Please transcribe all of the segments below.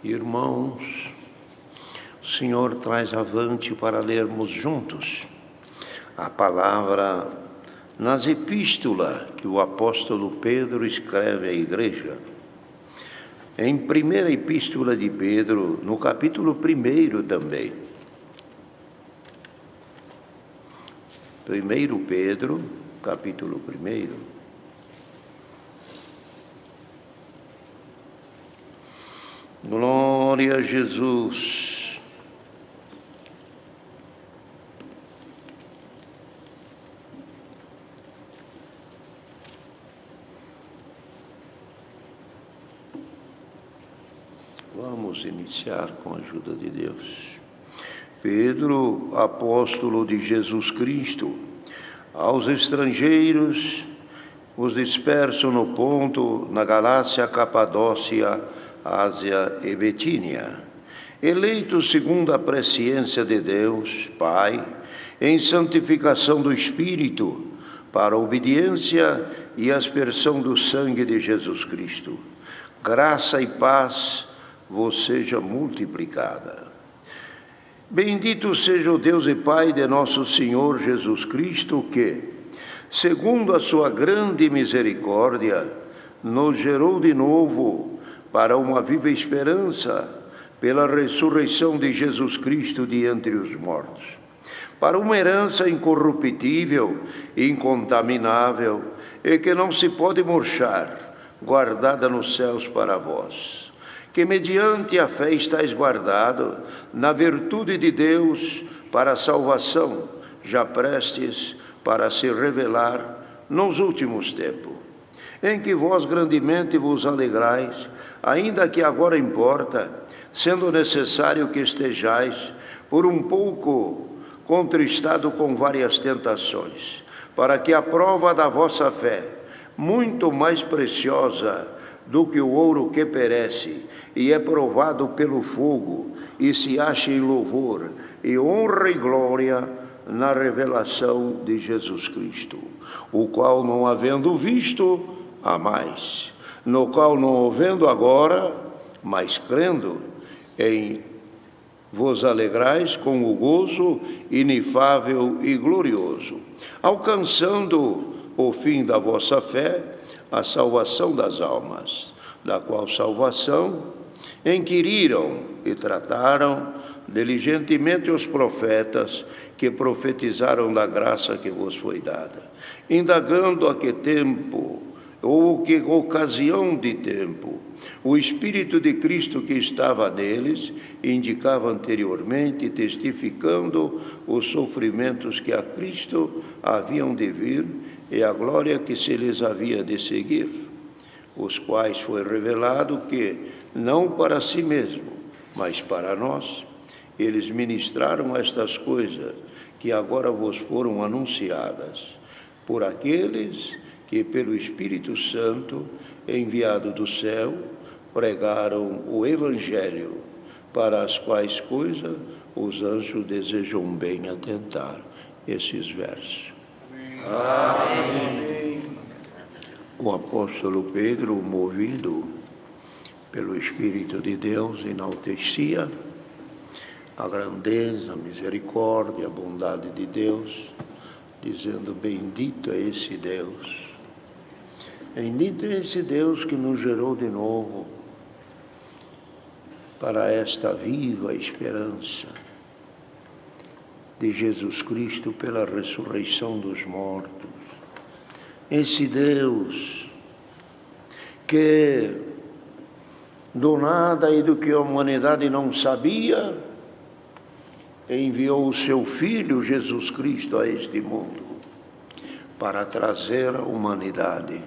Irmãos, o Senhor traz avante para lermos juntos a palavra nas epístolas que o apóstolo Pedro escreve à igreja. Em primeira epístola de Pedro, no capítulo 1 também. 1 Pedro, capítulo 1. Glória a Jesus. Vamos iniciar com a ajuda de Deus. Pedro, apóstolo de Jesus Cristo, aos estrangeiros, os dispersos no Ponto, na Galácia, Capadócia, Ásia e Betínia, eleitos segundo a presciência de Deus, Pai, em santificação do Espírito, para a obediência e aspersão do sangue de Jesus Cristo. Graça e paz vos seja multiplicada. Bendito seja o Deus e Pai de nosso Senhor Jesus Cristo, que, segundo a sua grande misericórdia, nos gerou de novo para uma viva esperança, pela ressurreição de Jesus Cristo de entre os mortos, para uma herança incorruptível, incontaminável, e que não se pode murchar, guardada nos céus para vós, que mediante a fé estáis guardado na virtude de Deus para a salvação, já prestes para se revelar nos últimos tempos, em que vós grandemente vos alegrais, ainda que agora importa, sendo necessário que estejais por um pouco contristado com várias tentações, para que a prova da vossa fé, muito mais preciosa do que o ouro que perece e é provado pelo fogo, e se ache em louvor e honra e glória na revelação de Jesus Cristo, o qual, não havendo visto, há mais, no qual não havendo agora, mas crendo, em vos alegrais com o gozo inefável e glorioso, alcançando o fim da vossa fé, a salvação das almas, da qual salvação inquiriram e trataram diligentemente os profetas que profetizaram da graça que vos foi dada, indagando a que tempo ou que ocasião de tempo o Espírito de Cristo que estava neles indicava anteriormente, testificando os sofrimentos que a Cristo haviam de vir e a glória que se lhes havia de seguir, os quais foi revelado que, não para si mesmo, mas para nós, eles ministraram estas coisas que agora vos foram anunciadas por aqueles que, pelo Espírito Santo, enviado do céu, pregaram o Evangelho, para as quais coisas os anjos desejam bem atentar. Esses versos. Amém. O apóstolo Pedro, movido pelo Espírito de Deus, enaltecia a grandeza, a misericórdia, a bondade de Deus, dizendo: bendito é esse Deus. Bendito é esse Deus que nos gerou de novo para esta viva esperança de Jesus Cristo pela ressurreição dos mortos. Esse Deus que do nada e do que a humanidade não sabia, enviou o seu Filho Jesus Cristo a este mundo para trazer à humanidade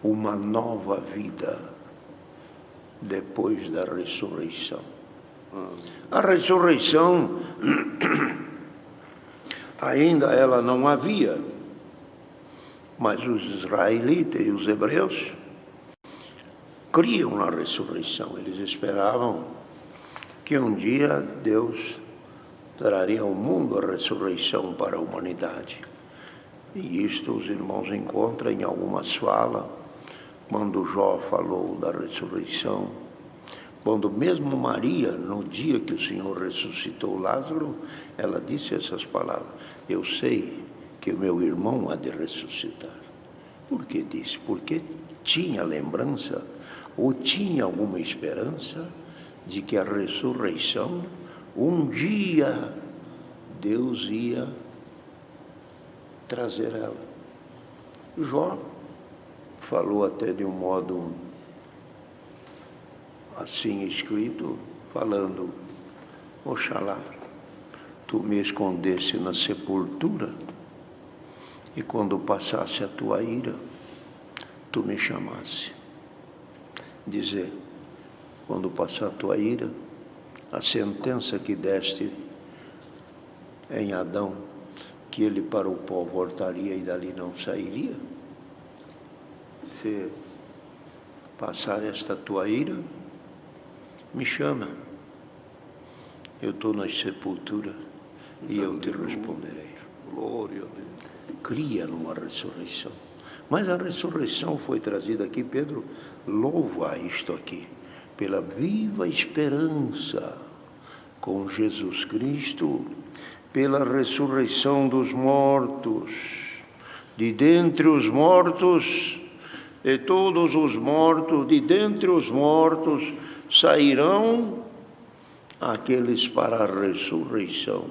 uma nova vida depois da ressurreição. A ressurreição ainda ela não havia, mas os israelitas e os hebreus criam na ressurreição. Eles esperavam que um dia Deus traria ao mundo a ressurreição para a humanidade. E isto os irmãos encontram em algumas falas, quando Jó falou da ressurreição, Quando mesmo Maria, no dia que o Senhor ressuscitou Lázaro, ela disse essas palavras: eu sei que o meu irmão há de ressuscitar. Por que disse? Porque tinha lembrança, ou tinha alguma esperança, de que a ressurreição, um dia, Deus ia trazer ela. Jó falou até de um modo assim escrito, falando: oxalá tu me escondesse na sepultura, e quando passasse a tua ira, tu me chamasse. Dizer, quando passar a tua ira, a sentença que deste em Adão, que ele para o pó voltaria e dali não sairia, se passar esta tua ira, me chama, eu estou na sepultura e eu te responderei. Glória a Deus. Cria numa ressurreição. Mas a ressurreição foi trazida aqui, Pedro louva isto aqui, pela viva esperança com Jesus Cristo, pela ressurreição dos mortos, de dentre os mortos, e todos os mortos, de dentre os mortos, sairão aqueles para a ressurreição.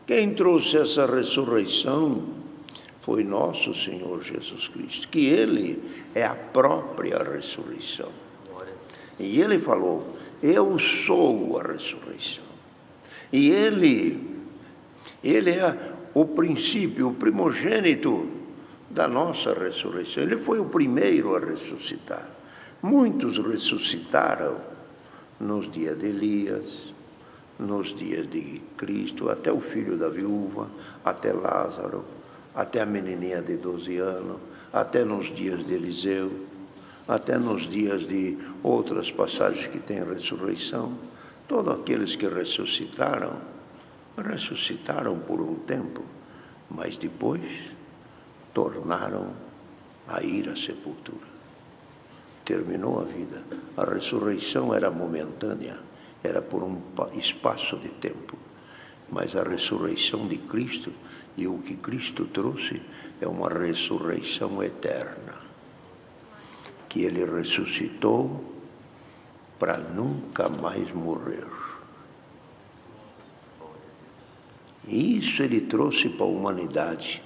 Quem trouxe essa ressurreição foi nosso Senhor Jesus Cristo, que Ele é a própria ressurreição. E Ele falou: eu sou a ressurreição. E Ele é o princípio, o primogênito da nossa ressurreição. Ele foi o primeiro a ressuscitar. Muitos ressuscitaram nos dias de Elias, nos dias de Cristo, até o filho da viúva, até Lázaro, até a menininha de 12 anos, até nos dias de Eliseu, até nos dias de outras passagens que tem ressurreição. Todos aqueles que ressuscitaram por um tempo, mas depois tornaram a ir à sepultura. Terminou a vida. A ressurreição era momentânea, era por um espaço de tempo. Mas a ressurreição de Cristo, e o que Cristo trouxe, é uma ressurreição eterna. Que Ele ressuscitou para nunca mais morrer. E isso Ele trouxe para a humanidade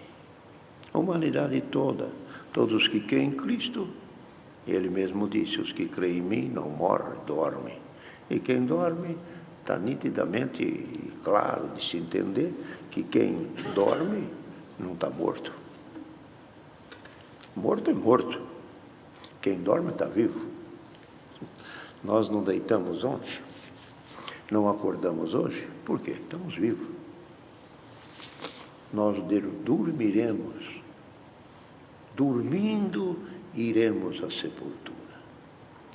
toda. Todos que creem em Cristo, Ele mesmo disse: os que creem em mim não morrem, dormem. E quem dorme, está nitidamente e claro de se entender que quem dorme não está morto. Morto é morto. Quem dorme está vivo. Nós não deitamos ontem, não acordamos hoje, por quê? Estamos vivos. Nós dormiremos, dormindo iremos à sepultura.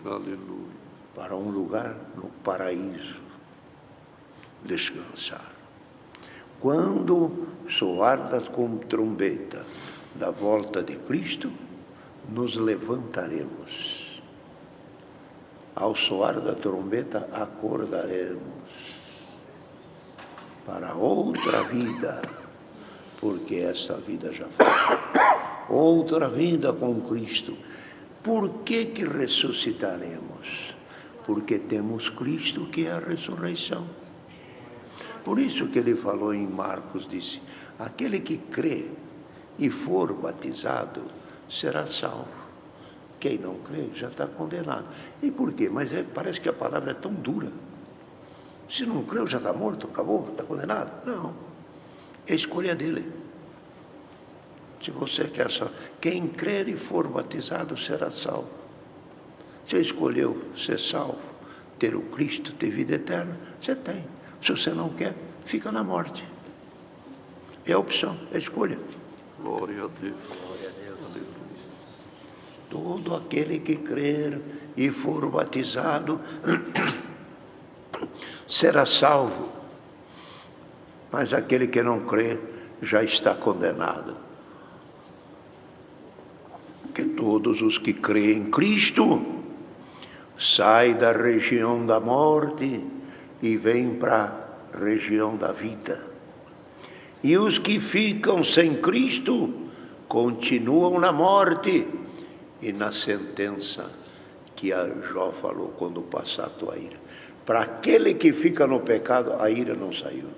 Aleluia. Para um lugar no paraíso, descansar. Quando soar da trombeta da volta de Cristo, nos levantaremos. Ao soar da trombeta, acordaremos para outra vida, porque essa vida já foi. Outra vida com Cristo. Por que ressuscitaremos? Porque temos Cristo, que é a ressurreição. Por isso que ele falou em Marcos, disse: aquele que crê e for batizado será salvo. Quem não crê já está condenado. E por quê? Mas parece que a palavra é tão dura. Se não creu, já está morto, acabou, está condenado. Não. É a escolha dele. Se você quer salvo, quem crer e for batizado será salvo. Você escolheu ser salvo, ter o Cristo, ter vida eterna, você tem. Se você não quer, fica na morte. É a opção, é a escolha. Glória a Deus. Glória a Deus. Todo aquele que crer e for batizado será salvo. Mas aquele que não crer já está condenado. Que todos os que creem em Cristo sai da região da morte e vem para a região da vida. E os que ficam sem Cristo continuam na morte e na sentença que a Jó falou, quando passar a tua ira. Para aquele que fica no pecado, a ira não saiu.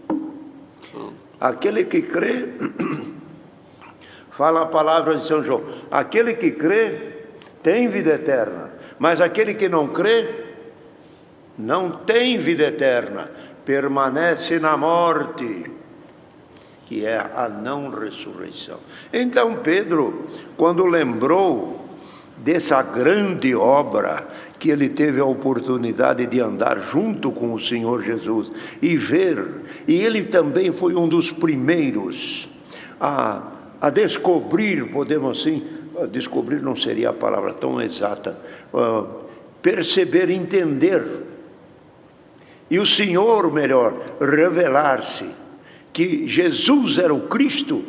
Aquele que crê, fala a palavra de São João, aquele que crê tem vida eterna, mas aquele que não crê não tem vida eterna, permanece na morte, que é a não ressurreição. Então Pedro, quando lembrou dessa grande obra que ele teve a oportunidade de andar junto com o Senhor Jesus e ver, e ele também foi um dos primeiros a descobrir, podemos assim, descobrir não seria a palavra tão exata, perceber, entender, e o Senhor, melhor, revelar-se, que Jesus era o Cristo.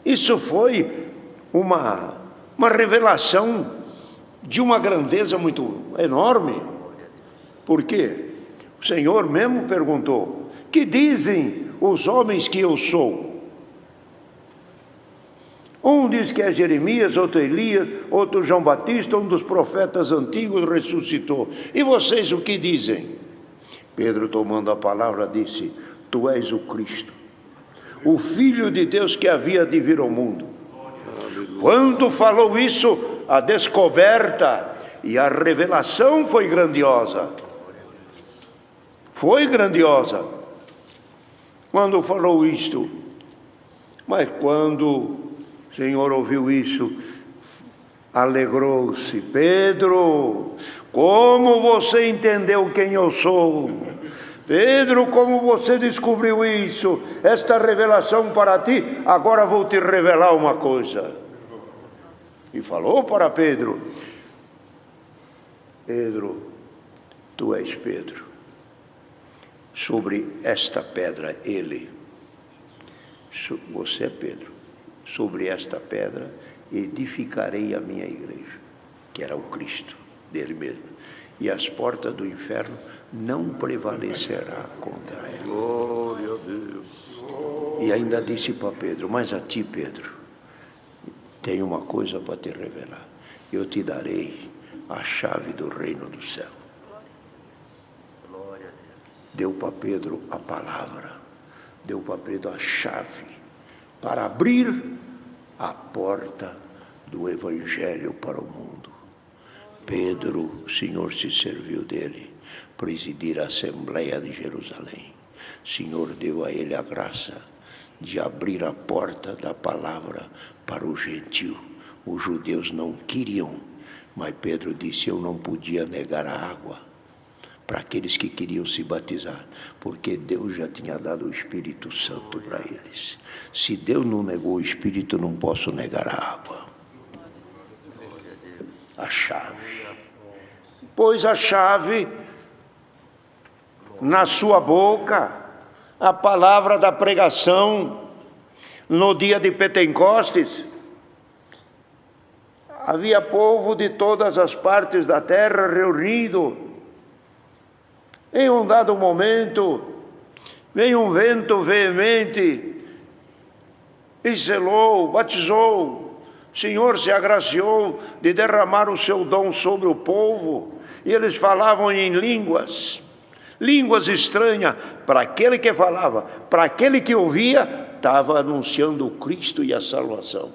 Isso foi uma revelação de uma grandeza muito enorme. Por quê? O Senhor mesmo perguntou: que dizem os homens que eu sou? Um diz que é Jeremias, outro Elias, outro João Batista, um dos profetas antigos ressuscitou. E vocês o que dizem? Pedro, tomando a palavra, disse: tu és o Cristo, o Filho de Deus que havia de vir ao mundo. Quando falou isso, a descoberta e a revelação foi grandiosa. Foi grandiosa. Quando falou isto, mas quando o Senhor ouviu isso, alegrou-se. Pedro, como você entendeu quem eu sou? Pedro, como você descobriu isso? Esta revelação para ti, agora vou te revelar uma coisa. E falou para Pedro: Pedro, tu és Pedro. Sobre esta pedra, você é Pedro. Sobre esta pedra edificarei a minha igreja, que era o Cristo dele mesmo. E as portas do inferno não prevalecerá contra ela. Glória a Deus. E ainda disse para Pedro: mas a ti, Pedro, tenho uma coisa para te revelar. Eu te darei a chave do reino do céu. Deu para Pedro a palavra, deu para Pedro a chave para abrir a porta do Evangelho para o mundo. Pedro, o Senhor se serviu dele, presidir a Assembleia de Jerusalém. O Senhor deu a ele a graça de abrir a porta da palavra para o gentio. Os judeus não queriam, mas Pedro disse: eu não podia negar a água para aqueles que queriam se batizar, porque Deus já tinha dado o Espírito Santo para eles. Se Deus não negou o Espírito, não posso negar a água. A chave. Pôs a chave na sua boca, a palavra da pregação no dia de Pentecostes. Havia povo de todas as partes da terra reunido. Em um dado momento, veio um vento veemente e selou, batizou. O Senhor se agraciou de derramar o seu dom sobre o povo. E eles falavam em línguas estranhas. Para aquele que falava, para aquele que ouvia, estava anunciando o Cristo e a salvação.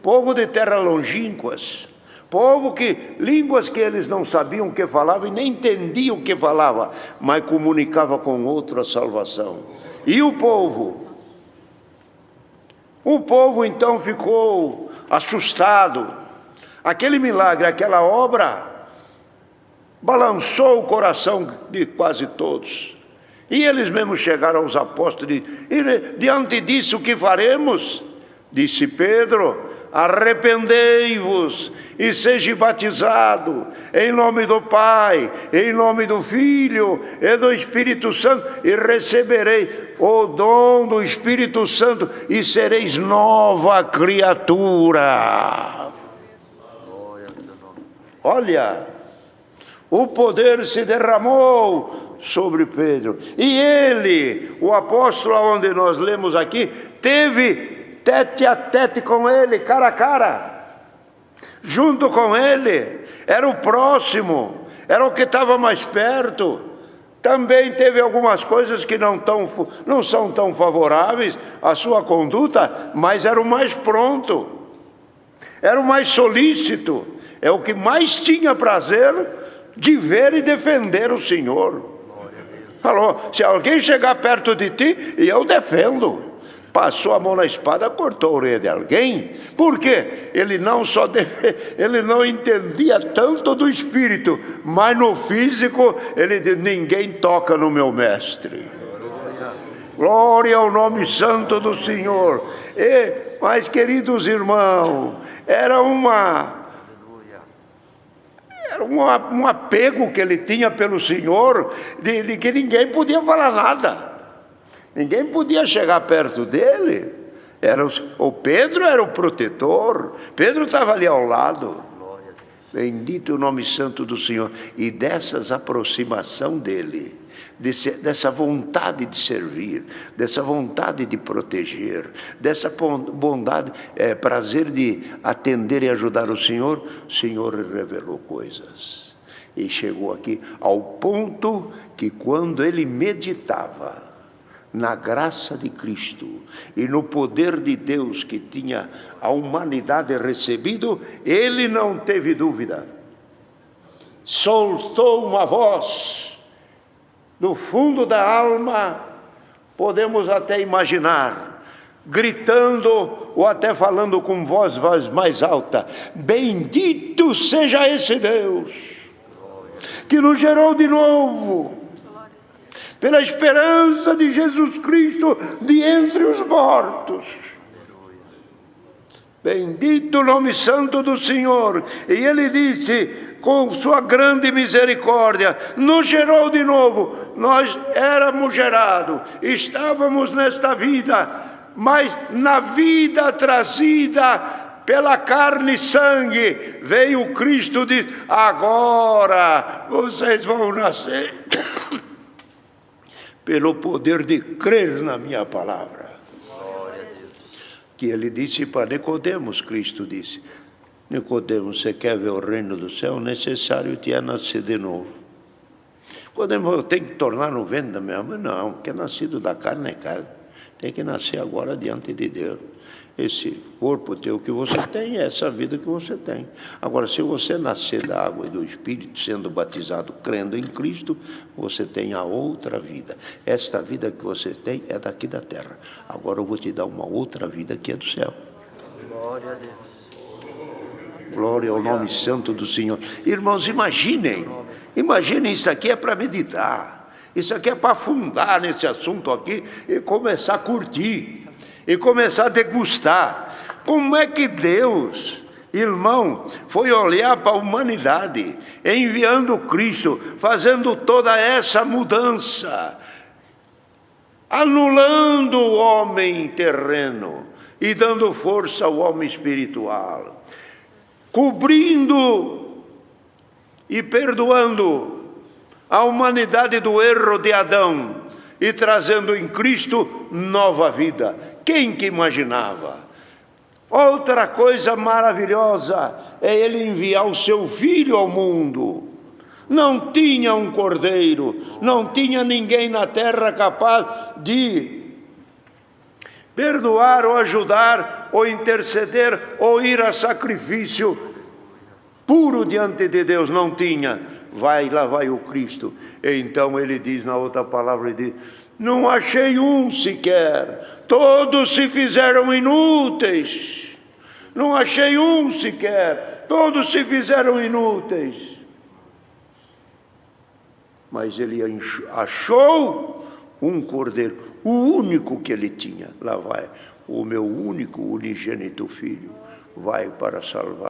Povo de terra longínquas, povo que, línguas que eles não sabiam o que falavam e nem entendiam o que falava, mas comunicava com outro a salvação. E o povo então ficou assustado. Aquele milagre, aquela obra, balançou o coração de quase todos. E eles mesmos chegaram aos apóstolos e diante disso o que faremos? Disse Pedro: arrependei-vos e seja batizado em nome do Pai, em nome do Filho e do Espírito Santo, e receberei o dom do Espírito Santo e sereis nova criatura. Olha, o poder se derramou sobre Pedro. E ele, o apóstolo onde nós lemos aqui, teve tete a tete com ele, cara a cara. Junto com ele, era o próximo, era o que estava mais perto. Também teve algumas coisas que não são tão favoráveis à sua conduta, mas era o mais pronto, era o mais solícito, é o que mais tinha prazer de ver e defender o Senhor. Falou, se alguém chegar perto de ti, eu defendo. Passou a mão na espada, cortou a orelha de alguém. Por quê? Ele não entendia tanto do espírito, mas no físico ele diz, ninguém toca no meu mestre. Glória ao nome santo do Senhor. Mas, queridos irmãos, era um apego que ele tinha pelo Senhor, de que ninguém podia falar nada. Ninguém podia chegar perto dele. O Pedro era o protetor. Pedro estava ali ao lado. Bendito o nome santo do Senhor. E dessas aproximação dele, dessa vontade de servir, dessa vontade de proteger, dessa bondade, prazer de atender e ajudar o Senhor revelou coisas. E chegou aqui ao ponto que quando ele meditava na graça de Cristo e no poder de Deus que tinha a humanidade recebido, ele não teve dúvida. Soltou uma voz do fundo da alma, podemos até imaginar, gritando ou até falando com voz mais alta: bendito seja esse Deus que nos gerou de novo, pela esperança de Jesus Cristo de entre os mortos. Bendito o nome santo do Senhor. E ele disse, com sua grande misericórdia, nos gerou de novo. Nós éramos gerados, estávamos nesta vida, mas na vida trazida pela carne e sangue, veio Cristo e disse, agora vocês vão nascer pelo poder de crer na minha palavra. Que ele disse para Nicodemos, Cristo disse, Nicodemos, você quer ver o reino do céu? Necessário te é nascer de novo. Nicodemos, eu tenho que tornar no ventre da minha mãe? Não, que é nascido da carne é carne. Tem que nascer agora diante de Deus. Esse corpo teu que você tem, é essa vida que você tem. Agora, se você nascer da água e do Espírito, sendo batizado, crendo em Cristo, você tem a outra vida. Esta vida que você tem é daqui da terra. Agora eu vou te dar uma outra vida que é do céu. Glória a Deus. Glória ao nome santo do Senhor. Irmãos, imaginem isso aqui é para meditar. Isso aqui é para afundar nesse assunto aqui e começar a curtir. E começar a degustar. Como é que Deus, irmão, foi olhar para a humanidade, enviando Cristo, fazendo toda essa mudança, anulando o homem terreno e dando força ao homem espiritual, cobrindo e perdoando a humanidade do erro de Adão e trazendo em Cristo nova vida. Quem que imaginava? Outra coisa maravilhosa é ele enviar o seu filho ao mundo. Não tinha um cordeiro, não tinha ninguém na terra capaz de perdoar ou ajudar ou interceder ou ir a sacrifício puro diante de Deus, não tinha. Lá vai o Cristo. Então ele diz na outra palavra, ele diz, não achei um sequer, todos se fizeram inúteis. Não achei um sequer, todos se fizeram inúteis. Mas ele achou um cordeiro, o único que ele tinha. Lá vai, o meu único unigênito filho vai para salvar.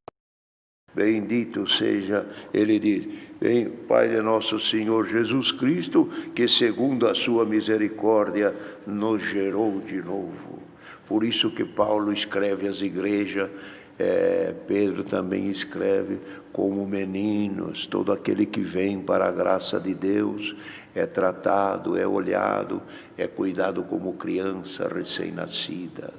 Bendito seja, ele diz, bem, Pai de nosso Senhor Jesus Cristo, que segundo a sua misericórdia nos gerou de novo. Por isso que Paulo escreve às igrejas, Pedro também escreve: como meninos, todo aquele que vem para a graça de Deus é tratado, é olhado, é cuidado como criança recém-nascida.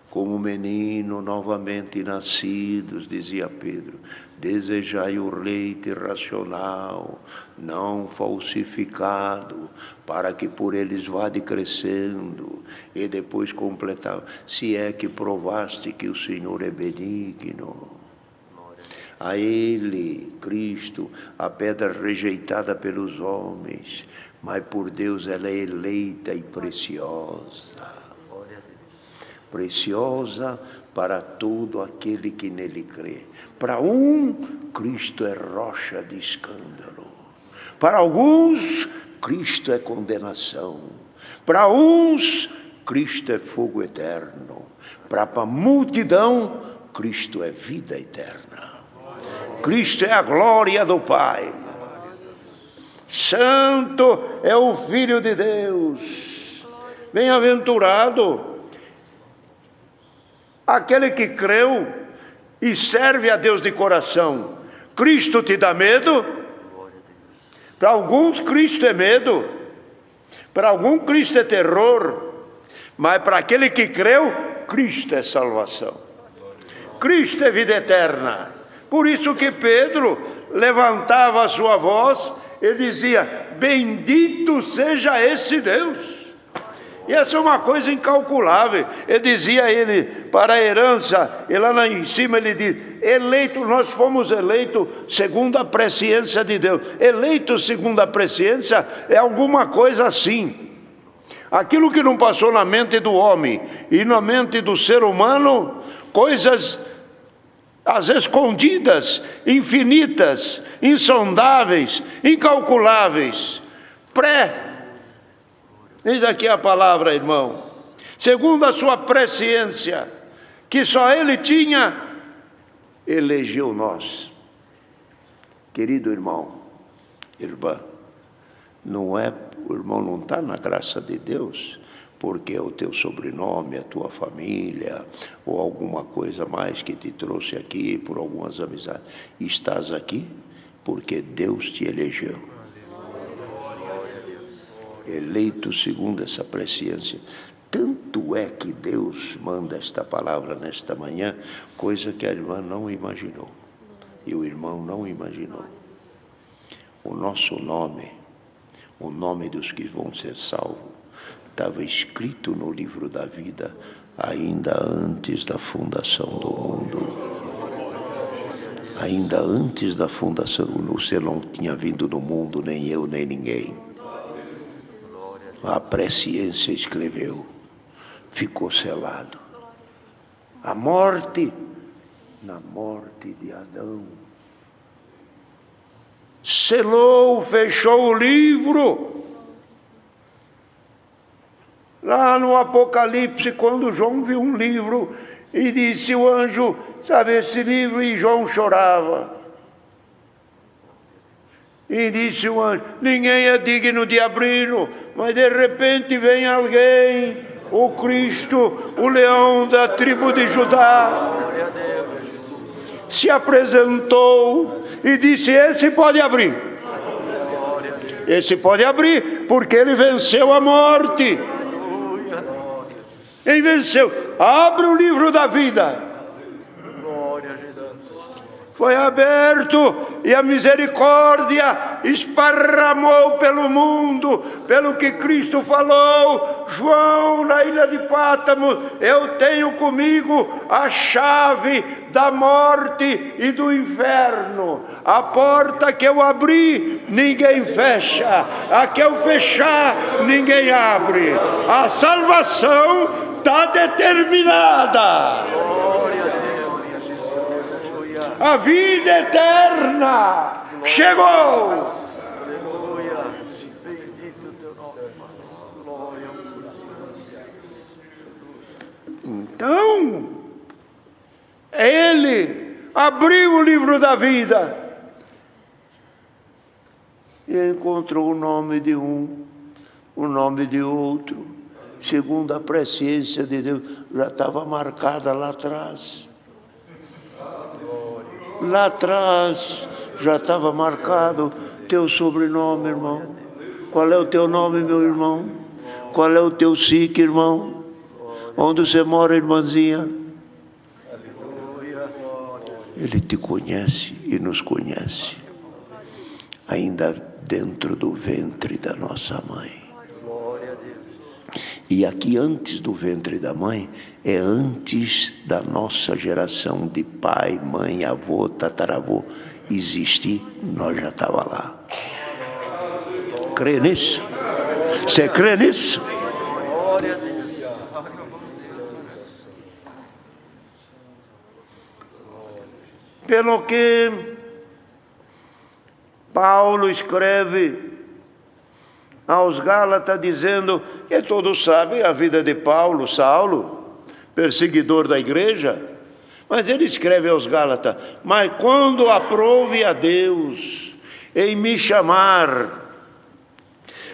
Como menino novamente nascidos, dizia Pedro, desejai o leite racional, não falsificado, para que por eles vade crescendo. E depois completava: se é que provaste que o Senhor é benigno. A Ele, Cristo, a pedra rejeitada pelos homens, mas por Deus ela é eleita e preciosa. Preciosa para todo aquele que nele crê. Para Cristo é rocha de escândalo. Para alguns, Cristo é condenação. Para uns, Cristo é fogo eterno. Para a multidão, Cristo é vida eterna. Cristo é a glória do Pai. Santo é o Filho de Deus. Bem-aventurado aquele que creu e serve a Deus de coração. Cristo te dá medo? Para alguns, Cristo é medo. Para alguns, Cristo é terror. Mas para aquele que creu, Cristo é salvação. Cristo é vida eterna. Por isso que Pedro levantava a sua voz e dizia: bendito seja esse Deus. E essa é uma coisa incalculável. Ele dizia para a herança, e lá em cima ele diz: eleito, nós fomos eleitos segundo a presciência de Deus. Eleito segundo a presciência é alguma coisa assim. Aquilo que não passou na mente do homem e na mente do ser humano, coisas as escondidas, infinitas, insondáveis, incalculáveis, eis aqui a palavra, irmão. Segundo a sua presciência, que só Ele tinha, elegeu nós. Querido irmão, irmã, o irmão não está na graça de Deus porque é o teu sobrenome, a tua família, ou alguma coisa mais que te trouxe aqui por algumas amizades. Estás aqui porque Deus te elegeu. Eleito segundo essa presciência. Tanto é que Deus manda esta palavra nesta manhã, coisa que a irmã não imaginou e o irmão não imaginou. O nosso nome, o nome dos que vão ser salvos, estava escrito no livro da vida ainda antes da fundação do mundo. Ainda antes da fundação, você não tinha vindo no mundo, nem eu, nem ninguém. A presciência escreveu, ficou selado. A morte, na morte de Adão, selou, fechou o livro. Lá no Apocalipse, quando João viu um livro e disse o anjo, sabe esse livro? E João chorava. E disse o anjo, ninguém é digno de abri-lo, mas de repente vem alguém, o Cristo, o leão da tribo de Judá, se apresentou e disse, esse pode abrir. Esse pode abrir, porque ele venceu a morte. Ele venceu. Abre o livro da vida. Foi aberto e a misericórdia esparramou pelo mundo, pelo que Cristo falou. João, na ilha de Pátamo, eu tenho comigo a chave da morte e do inferno. A porta que eu abri, ninguém fecha. A que eu fechar, ninguém abre. A salvação está determinada. A vida eterna chegou. Então, ele abriu o livro da vida e encontrou o nome de um, o nome de outro. segundo a presciência de Deus, já estava marcada lá atrás. Lá atrás já estava marcado teu sobrenome, irmão. Qual é o teu nome, meu irmão? Qual é o teu SIC, irmão? Onde você mora, irmãzinha? Ele te conhece e nos conhece, ainda dentro do ventre da nossa mãe. E aqui antes do ventre da mãe, é antes da nossa geração de pai, mãe, avô, tataravô existir, nós já estava lá. Crê nisso? Você crê nisso? Pelo que Paulo escreve aos Gálatas dizendo, que todos sabem a vida de Paulo, Saulo, perseguidor da igreja, mas ele escreve aos Gálatas, mas quando aprove a Deus em me chamar,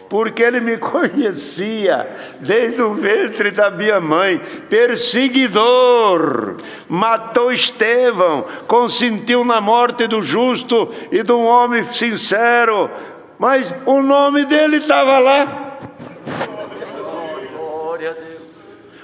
porque ele me conhecia desde o ventre da minha mãe, perseguidor, matou Estevão, consentiu na morte do justo e de um homem sincero, mas o nome dele estava lá.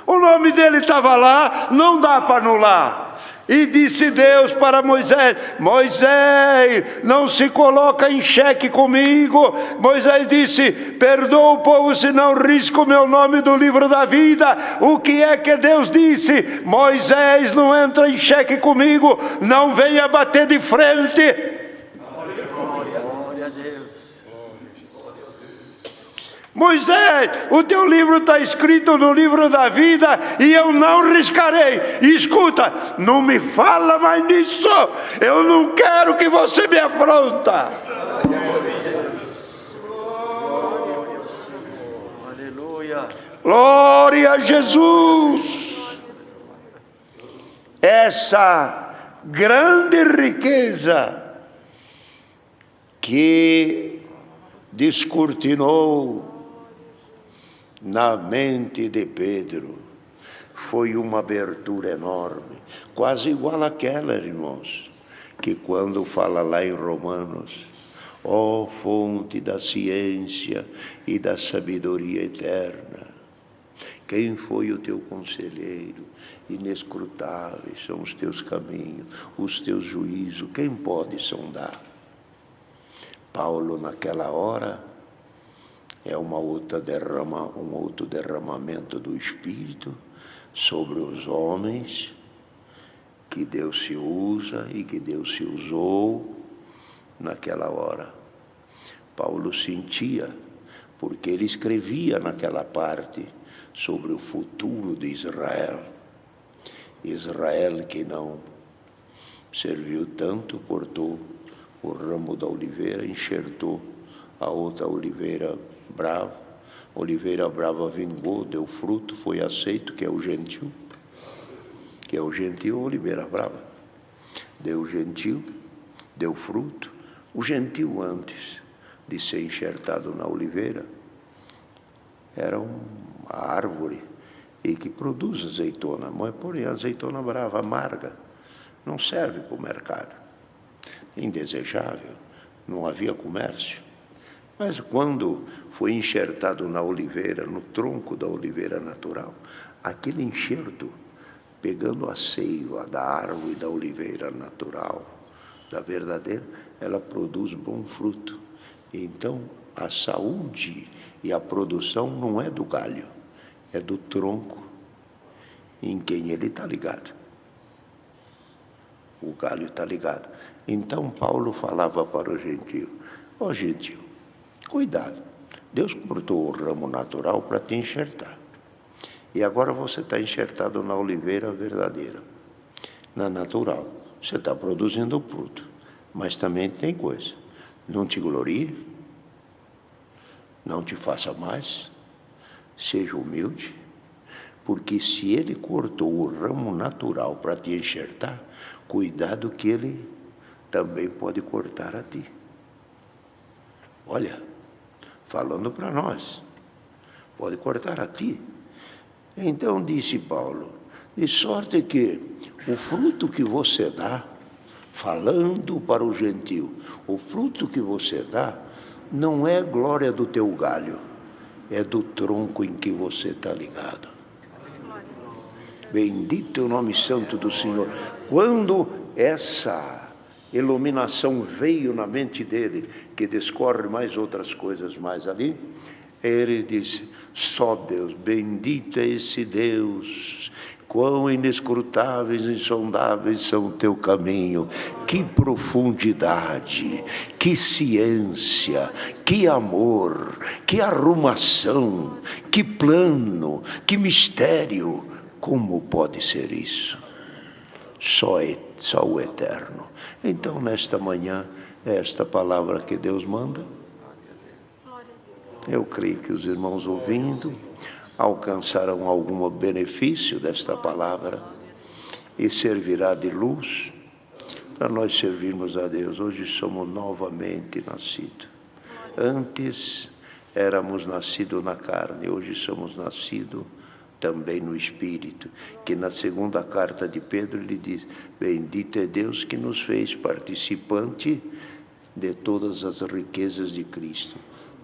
O nome dele estava lá, não dá para anular. E disse Deus para Moisés, Moisés, não se coloca em xeque comigo. Moisés disse, perdoa o povo se não risco o meu nome do livro da vida. O que é que Deus disse? Moisés, não entra em xeque comigo, não venha bater de frente. Moisés, o teu livro está escrito no livro da vida e eu não riscarei. Escuta, não me fala mais nisso. Eu não quero que você me afronta. Aleluia. Glória a Jesus. Essa grande riqueza que descortinou na mente de Pedro, foi uma abertura enorme, quase igual àquela, irmãos, que quando fala lá em Romanos, ó fonte da ciência e da sabedoria eterna, quem foi o teu conselheiro? Inescrutáveis são os teus caminhos, os teus juízos, quem pode sondar? Paulo, naquela hora, é um outro derramamento do Espírito sobre os homens que Deus se usa e que Deus se usou naquela hora. Paulo sentia, porque ele escrevia naquela parte sobre o futuro de Israel. Israel que não serviu tanto, cortou o ramo da oliveira, enxertou a outra oliveira brava. Oliveira brava vingou, deu fruto, foi aceito, que é o gentil. Que é o gentil, oliveira brava. Deu gentil, deu fruto. O gentil, antes de ser enxertado na oliveira, era uma árvore e que produz azeitona, mas porém a azeitona brava, amarga, não serve para o mercado. Indesejável, não havia comércio. Mas quando foi enxertado na oliveira, no tronco da oliveira natural, aquele enxerto, pegando a seiva da árvore da oliveira natural, da verdadeira, ela produz bom fruto. Então, a saúde e a produção não é do galho, é do tronco em quem ele está ligado. O galho está ligado. Então, Paulo falava para o gentil, ó gentil, cuidado, Deus cortou o ramo natural para te enxertar. E agora você está enxertado na oliveira verdadeira, na natural. Você está produzindo fruto, mas também tem coisa. Não te glorie, não te faça mais, seja humilde, porque se ele cortou o ramo natural para te enxertar, cuidado que ele também pode cortar a ti. Olha, falando para nós, pode cortar a ti. Então disse Paulo, de sorte que o fruto que você dá, falando para o gentio, o fruto que você dá não é glória do teu galho, é do tronco em que você está ligado. Bendito é o nome santo do Senhor. Quando essa iluminação veio na mente dele, que discorre mais outras coisas mais ali, ele disse, só Deus, bendito é esse Deus, quão inescrutáveis e insondáveis são o teu caminho, que profundidade, que ciência, que amor, que arrumação, que plano, que mistério, como pode ser isso? Só o eterno. Então, nesta manhã, esta palavra que Deus manda, eu creio que os irmãos ouvindo alcançarão algum benefício desta palavra e servirá de luz para nós servirmos a Deus. Hoje somos novamente nascidos. Antes éramos nascidos na carne, hoje somos nascidos também no Espírito, que na segunda carta de Pedro ele diz, bendito é Deus que nos fez participante de todas as riquezas de Cristo,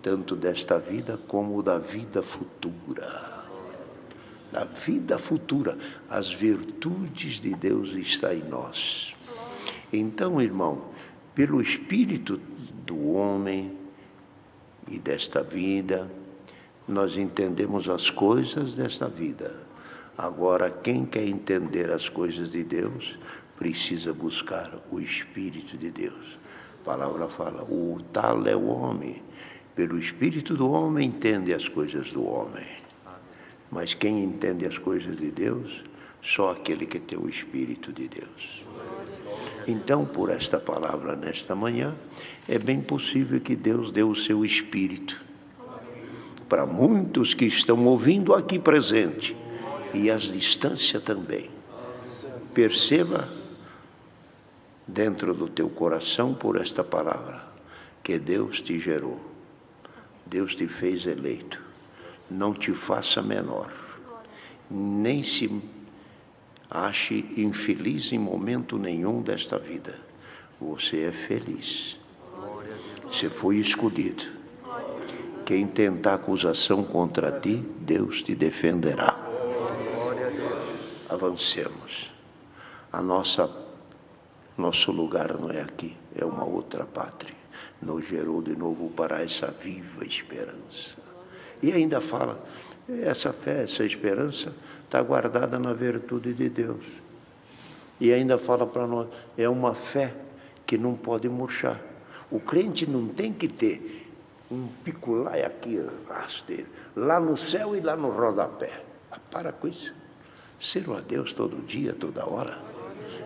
tanto desta vida como da vida futura. Da vida futura, as virtudes de Deus estão em nós. Então, irmão, pelo Espírito do homem e desta vida, nós entendemos as coisas desta vida. Agora, quem quer entender as coisas de Deus, precisa buscar o Espírito de Deus. A palavra fala, o tal é o homem. Pelo Espírito do homem, entende as coisas do homem. Mas quem entende as coisas de Deus, só aquele que tem o Espírito de Deus. Então, por esta palavra nesta manhã, é bem possível que Deus dê o seu Espírito para muitos que estão ouvindo aqui presente e às distâncias também. Perceba dentro do teu coração por esta palavra que Deus te gerou, Deus te fez eleito. Não te faça menor, nem se ache infeliz em momento nenhum desta vida. Você é feliz, você foi escolhido. Quem tentar acusação contra ti, Deus te defenderá. Avancemos. Nosso lugar não é aqui, é uma outra pátria. Nos gerou de novo para essa viva esperança. E ainda fala, essa fé, essa esperança está guardada na virtude de Deus. E ainda fala para nós, é uma fé que não pode murchar. O crente não tem que ter um picolé aqui, rasteiro, lá no céu e lá no rodapé. Para com isso. Sirva a Deus todo dia, toda hora.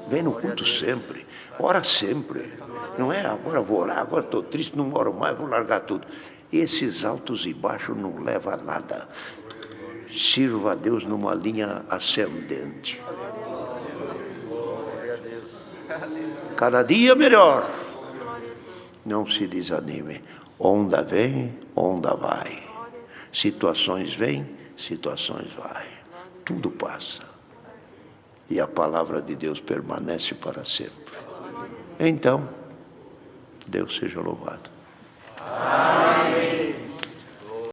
Vem no culto sempre, ora sempre. Não é agora vou orar, agora estou triste, não oro mais, vou largar tudo. Esses altos e baixos não levam a nada. Sirva a Deus numa linha ascendente. Cada dia melhor. Não se desanime. Onda vem, onda vai. Situações vêm, situações vai. Tudo passa. E a palavra de Deus permanece para sempre. Então, Deus seja louvado. Amém.